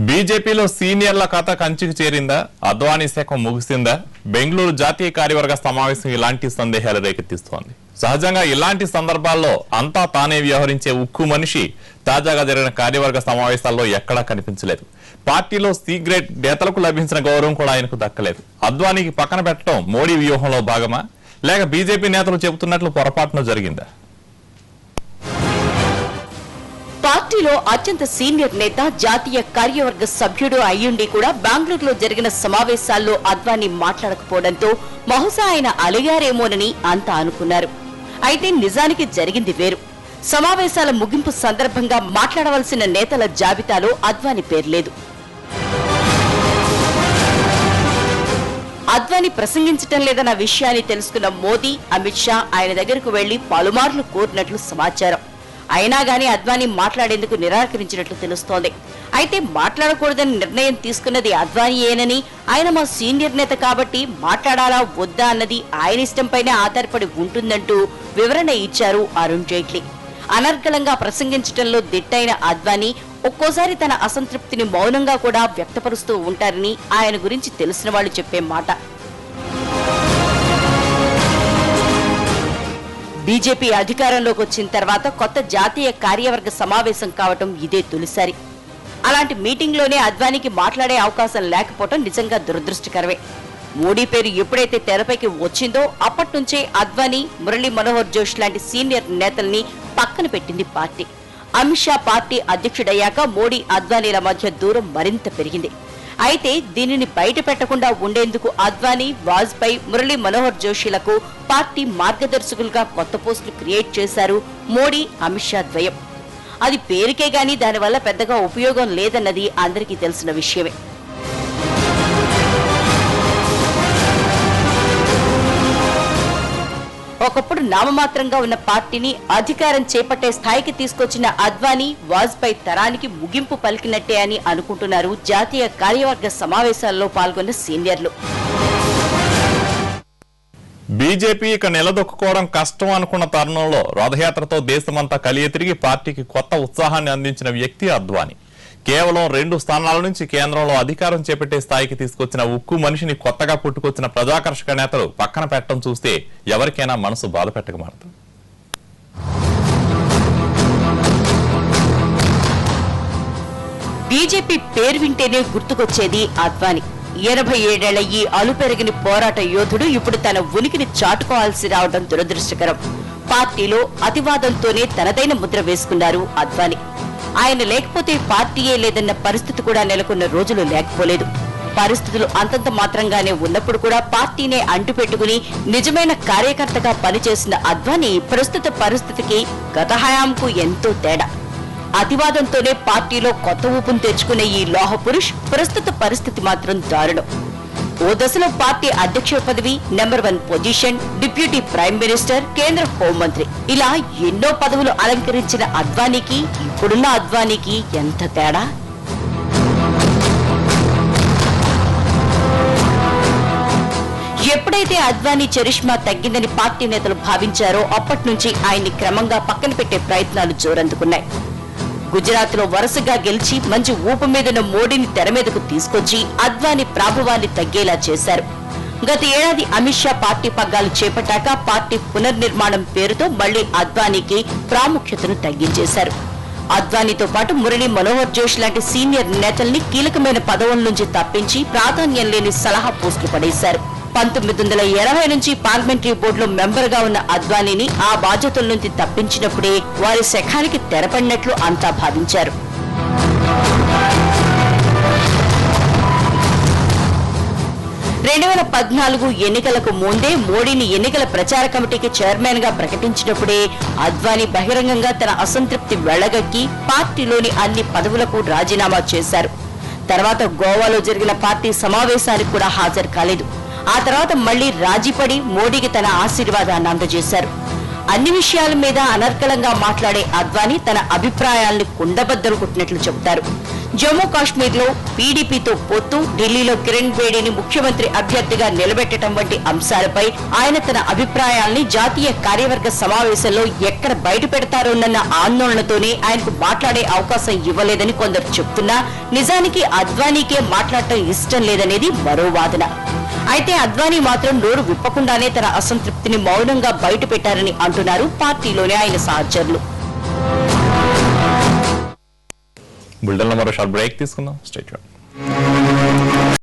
బీజేపీలో సీనియర్ల కథ కంచికి చేరిందా? అద్వానీ శాఖ ముగిసిందా? బెంగళూరు జాతీయ కార్యవర్గ సమావేశం ఇలాంటి సందేహాలు రేకెత్తిస్తోంది. సహజంగా ఇలాంటి సందర్భాల్లో అంతా తానే వ్యవహరించే ఉక్కు మనిషి తాజాగా జరిగిన కార్యవర్గ సమావేశాల్లో ఎక్కడా కనిపించలేదు. పార్టీలో సీక్రెట్ నేతలకు లభించిన గౌరవం కూడా ఆయనకు దక్కలేదు. అద్వానీకి పక్కన పెట్టడం మోడీ వ్యూహంలో భాగమా, లేక బీజేపీ నేతలు చెబుతున్నట్లు పొరపాటున జరిగిందా? పార్టీలో అత్యంత సీనియర్ నేత, జాతీయ కార్యవర్గ సభ్యుడు అయ్యుండి కూడా బెంగళూరులో జరిగిన సమావేశాల్లో అద్వానీ మాట్లాడకపోవడంతో బహుశా ఆయన అలిగారేమోనని అంతా అనుకున్నారు. అయితే నిజానికి జరిగింది వేరు. సమావేశాల ముగింపు సందర్భంగా మాట్లాడవలసిన నేతల జాబితాలో అద్వానీ పేరు లేదు. అద్వానీ ప్రసంగించటం లేదన్న విషయాన్ని తెలుసుకున్న మోదీ, అమిత్ షా ఆయన దగ్గరకు వెళ్లి పలుమార్లు కోరినట్లు సమాచారం. అయినా గానీ అద్వానీ మాట్లాడేందుకు నిరాకరించినట్లు తెలుస్తోంది. అయితే మాట్లాడకూడదని నిర్ణయం తీసుకున్నది అద్వానీయేనని, ఆయన మా సీనియర్ నేత కాబట్టి మాట్లాడాలా వద్దా అన్నది ఆయన ఇష్టంపైనే ఆధారపడి ఉంటుందంటూ వివరణ ఇచ్చారు అరుణ్ జైట్లీ. అనర్గళంగా ప్రసంగించడంలో దిట్టైన అద్వానీ ఒక్కోసారి తన అసంతృప్తిని మౌనంగా కూడా వ్యక్తపరుస్తూ ఉంటారని ఆయన గురించి తెలిసిన వాళ్లు చెప్పే మాట. బీజేపీ అధికారంలోకి వచ్చిన తర్వాత కొత్త జాతీయ కార్యవర్గ సమావేశం కావటం ఇదే తొలిసారి. అలాంటి మీటింగ్లోనే అద్వానీకి మాట్లాడే అవకాశం లేకపోవడం నిజంగా దురదృష్టకరమే. మోడీ పేరు ఎప్పుడైతే తెరపైకి వచ్చిందో అప్పటి నుంచే అద్వానీ, మురళీ మనోహర్ జోషి లాంటి సీనియర్ నేతల్ని పక్కన పెట్టింది పార్టీ. అమిత్ షా పార్టీ అధ్యక్షుడయ్యాక మోడీ, అద్వానీల మధ్య దూరం మరింత పెరిగింది. అయితే దీనిని బయట పెట్టకుండా ఉండేందుకు అద్వానీ, వాజ్పేయి, మురళీ మనోహర్ జోషిలకు పార్టీ మార్గదర్శకులుగా కొత్త పోస్టులు క్రియేట్ చేశారు మోడీ, అమిత్ షా ద్వయం. అది పేరుకే గానీ దానివల్ల పెద్దగా ఉపయోగం లేదన్నది అందరికీ తెలిసిన విషయమే. ఒకప్పుడు నామమాత్రంగా ఉన్న పార్టీని అధికారం చేపట్టే స్థాయికి తీసుకొచ్చిన అద్వానీ, వాజ్పేయి తరానికి ముగింపు పలికినట్టే అని అనుకుంటున్నారు జాతీయ కార్యవర్గ సమావేశాల్లో పాల్గొన్న సీనియర్లు. బీజేపీ ఇక నిలదొక్కుకోవడం కష్టం అనుకున్న తరుణంలో రథయాత్రతో దేశమంతా కలియ తిరిగి పార్టీకి కొత్త ఉత్సాహాన్ని అందించిన వ్యక్తి అద్వానీ. కేవలం 2 స్థానాల నుంచి కేంద్రంలో అధికారం చేపట్టే స్థాయికి తీసుకొచ్చిన ఉక్కు మనిషిని కొత్తగా పుట్టుకొచ్చిన ప్రజాకర్షక నేతలు పక్కన పెట్టడం చూస్తే ఎవరికైనా మనసు బాధ పెట్టకమానదు. బీజేపీ పేరు వింటేనే గుర్తుకొచ్చేది అద్వానీ. 87 ఏళ్ల ఈ అలుపెరగని పోరాట యోధుడు ఇప్పుడు తన ఉనికిని చాటుకోవాల్సి రావడం దురదృష్టకరం. పార్టీలో అతివాదంతోనే తనదైన ముద్ర వేసుకున్నారు అద్వానీ. ఆయన లేకపోతే పార్టీయే లేదన్న పరిస్థితి కూడా నెలకొన్న రోజులు లేకపోలేదు. పరిస్థితులు అంతంత మాత్రంగానే ఉన్నప్పుడు కూడా పార్టీనే అంటుపెట్టుకుని నిజమైన కార్యకర్తగా పనిచేసిన అద్వానీ ప్రస్తుత పరిస్థితికి గత హయాంకు ఎంతో తేడా. అతివాదంతోనే పార్టీలో కొత్త ఊపును తెచ్చుకునే ఈ లోహ పురుష్ ప్రస్తుత పరిస్థితి మాత్రం దారుణం. ఓ దశలో పార్టీ అధ్యక్ష పదవి, number 1 position, deputy prime minister, కేంద్ర హోంమంత్రి, ఇలా ఎన్నో పదవులు అలంకరించిన అద్వానీకి ఇప్పుడున్న అద్వానీకి ఎంత తేడా. ఎప్పుడైతే అద్వానీ చరిష్మా తగ్గిందని పార్టీ నేతలు భావించారో అప్పటి నుంచి ఆయన్ని క్రమంగా పక్కన పెట్టే ప్రయత్నాలు జోరందుకున్నాయి. గుజరాత్ లో వరుసగా గెలిచి మంచి ఊపు మీదున్న మోడీని తెర మీదకు తీసుకొచ్చి అద్వానీ ప్రాభవాన్ని తగ్గేలా చేశారు. గత ఏడాది అమిత్ షా పార్టీ పగ్గాలు చేపట్టాక పార్టీ పునర్నిర్మాణం పేరుతో మళ్లీ అద్వానీకి ప్రాముఖ్యతను తగ్గించేశారు. అద్వానీతో పాటు మురళీ మనోహర్ జోషి లాంటి సీనియర్ నేతల్ని కీలకమైన పదవుల నుంచి తప్పించి ప్రాధాన్యం లేని సలహా పోస్టులు పడేశారు. 1980 నుంచి పార్లమెంటరీ బోర్డులో మెంబర్ గా ఉన్న అద్వానీని ఆ బాధ్యతల నుంచి తప్పించినప్పుడే వారి శఖానికి తెరపడినట్లు అంతా భావించారు. ఎన్నికలకు ముందే మోడీని ఎన్నికల ప్రచార కమిటీకి చైర్మన్ గా ప్రకటించినప్పుడే అద్వానీ బహిరంగంగా తన అసంతృప్తి వెళ్లగక్కి పార్టీలోని అన్ని పదవులకు రాజీనామా చేశారు. తర్వాత గోవాలో జరిగిన పార్టీ సమావేశానికి కూడా హాజరు కాలేదు. ఆ తర్వాత మళ్లీ రాజీపడి మోడీకి తన ఆశీర్వాదాన్ని అందజేశారు. అన్ని విషయాల మీద అనర్గళంగా మాట్లాడే అద్వానీ తన అభిప్రాయాల్ని కుండబద్దలు కొట్టినట్లు చెబుతారు. జమ్మూ కాశ్మీర్ లో పీడీపీతో పొత్తు, ఢిల్లీలో కిరణ్ బేడీని ముఖ్యమంత్రి అభ్యర్థిగా నిలబెట్టడం వంటి అంశాలపై ఆయన తన అభిప్రాయాల్ని జాతీయ కార్యవర్గ సమావేశంలో ఎక్కడ బయట పెడతారోనన్న ఆందోళనతోనే ఆయనకు మాట్లాడే అవకాశం ఇవ్వలేదని కొందరు చెప్తున్నా నిజానికి అద్వానీకే మాట్లాడటం ఇష్టం లేదనేది మరో వాదన. అయితే అద్వానీ మాత్రం నోరు విప్పకుండానే తన అసంతృప్తిని మౌనంగా బయట పెట్టారని అంటున్నారు పార్టీలోనే ఆయన సహచరులు. బుల్టన్లో మరో షార్ట్ బ్రేక్ తీసుకుందాం. Stay tuned.